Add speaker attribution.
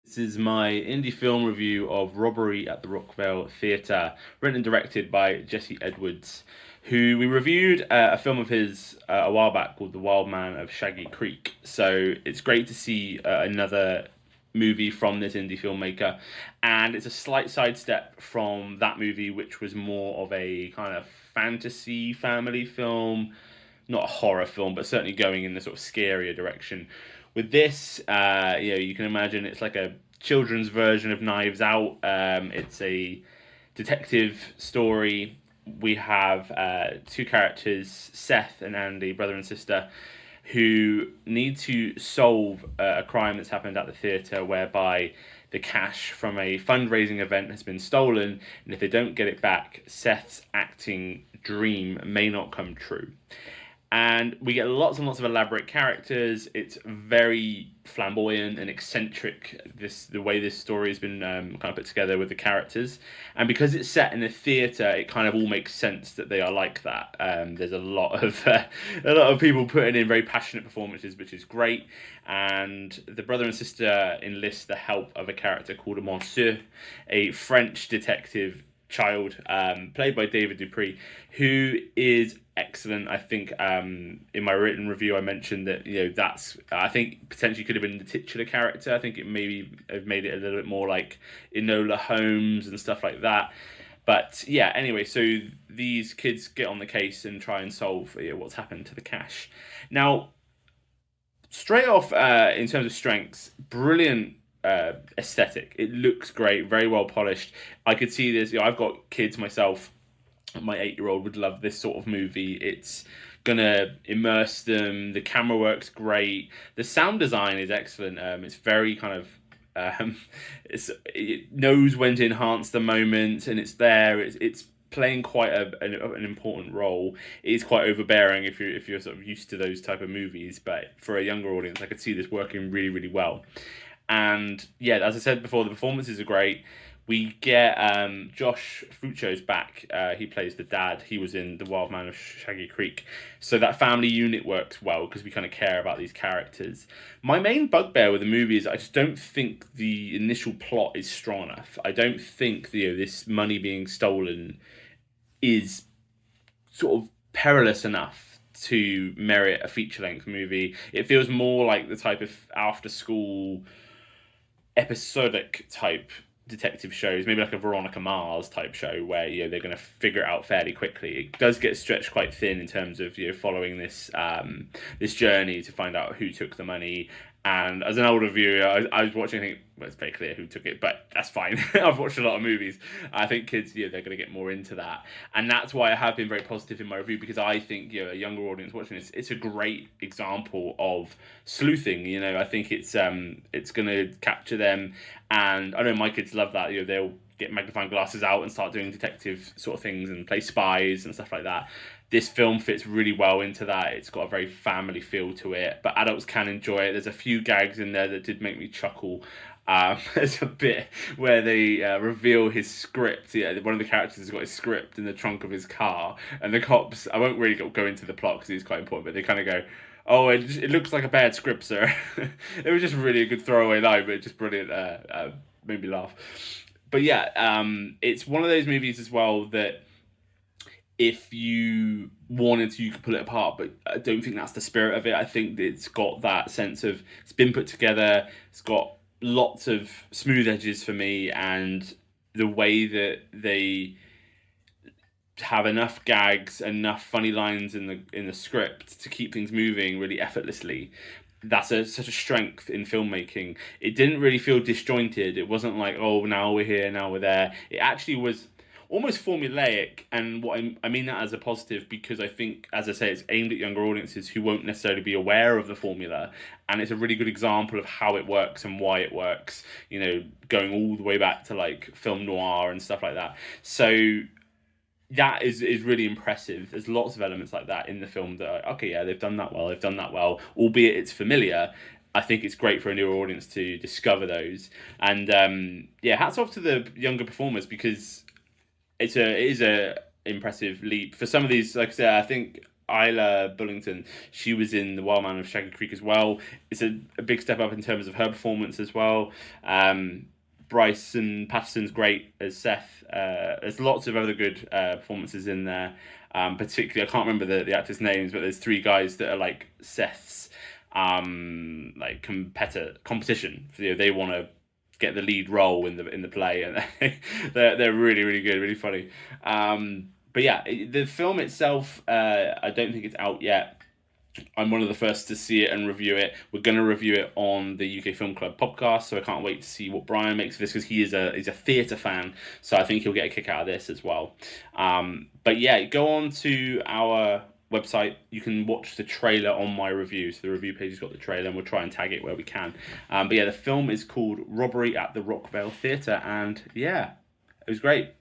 Speaker 1: This is my indie film review of Robbery at the Rockvale Theatre, written and directed by Jesse Edwards, who we reviewed a film of his a while back called The Wild Man of Shaggy Creek. So it's great to see another movie from this indie filmmaker, and it's a slight sidestep from that movie, which was more of a kind of fantasy family film, not a horror film, but certainly going in the sort of scarier direction. With this, you can imagine it's like a children's version of Knives Out. It's a detective story. We have two characters, Seth and Andi, brother and sister, who need to solve a crime that's happened at the theatre whereby the cash from a fundraising event has been stolen, and if they don't get it back, Seth's acting dream may not come true. And we get lots and lots of elaborate characters. It's very flamboyant and eccentric, the way this story has been kind of put together with the characters. And because it's set in a theatre, it kind of all makes sense that they are like that. There's a lot of people putting in very passionate performances, which is great. And the brother and sister enlist the help of a character called Monsieur, a French detective child, played by David Dupre, who is excellent. I think in my written review I mentioned that that's I think potentially could have been the titular character. I think it maybe have made it a little bit more like Enola Holmes and stuff like that. But yeah, anyway, so these kids get on the case and try and solve what's happened to the cash. Now, straight off, in terms of strengths, brilliant aesthetic. It looks great, very well polished. I could see this. I've got kids myself. My 8-year-old would love this sort of movie. It's gonna immerse them. The camera works great. The sound design is excellent. It's very kind of it knows when to enhance the moment, and it's there. It's playing quite an important role. It is quite overbearing if you're sort of used to those type of movies, but for a younger audience, I could see this working really, really well. And yeah, as I said before, the performances are great. We get Josh Fucho's back. He plays the dad. He was in The Wild Man of Shaggy Creek. So that family unit works well because we kind of care about these characters. My main bugbear with the movie is I just don't think the initial plot is strong enough. I don't think this money being stolen is sort of perilous enough to merit a feature-length movie. It feels more like the type of after-school episodic type detective shows, maybe like a Veronica Mars type show where they're going to figure it out fairly quickly. It does get stretched quite thin in terms of following this this journey to find out who took the money. And as an older viewer, I was watching. I think it's very clear who took it, but that's fine. I've watched a lot of movies. I think kids, they're going to get more into that, and that's why I have been very positive in my review, because I think a younger audience watching this, it's a great example of sleuthing. I think it's going to capture them, and I know my kids love that. They'll get magnifying glasses out and start doing detective sort of things and play spies and stuff like that. This film fits really well into that. It's got a very family feel to it, but adults can enjoy it. There's a few gags in there that did make me chuckle. There's a bit where they reveal his script. One of the characters has got his script in the trunk of his car, and the cops, I won't really go into the plot because it's quite important, but they kind of go, "Oh, it looks like a bad script, sir." It was just really a good throwaway line, but just brilliant. Made me laugh. But yeah, it's one of those movies as well that if you wanted to, you could pull it apart, but I don't think that's the spirit of it. I think that it's got that sense of it's been put together. It's got lots of smooth edges for me, and the way that they have enough gags, enough funny lines in the script to keep things moving really effortlessly. That's such a strength in filmmaking. It didn't really feel disjointed. It wasn't like, oh, now we're here, now we're there. It actually was almost formulaic, and I mean that as a positive, because I think, as I say, it's aimed at younger audiences who won't necessarily be aware of the formula, and it's a really good example of how it works and why it works, going all the way back to like film noir and stuff like that. So that is really impressive. There's lots of elements like that in the film that are, okay, yeah, they've done that well, albeit it's familiar. I think it's great for a newer audience to discover those. And hats off to the younger performers, because it is a impressive leap for some of these. Like I said, I think Ayla Bullington, she was in The Wild Man of Shaggy Creek as well. It's a big step up in terms of her performance as well. Brycen Patterson's great as Seth. There's lots of other good performances in there. Particularly, I can't remember the actors' names, but there's three guys that are like Seth's like competition. They want to get the lead role in the play, and they're really, really good, really funny. But yeah, the film itself, I don't think it's out yet. I'm one of the first to see it and review it. We're going to review it on the UK Film Club podcast, so I can't wait to see what Brian makes of this, because he's a theatre fan, so I think he'll get a kick out of this as well. But yeah, go on to our website. You can watch the trailer on my review, so the review page has got the trailer, and we'll try and tag it where we can. But yeah, the film is called Robbery at the Rockvale Theatre, and yeah, it was great.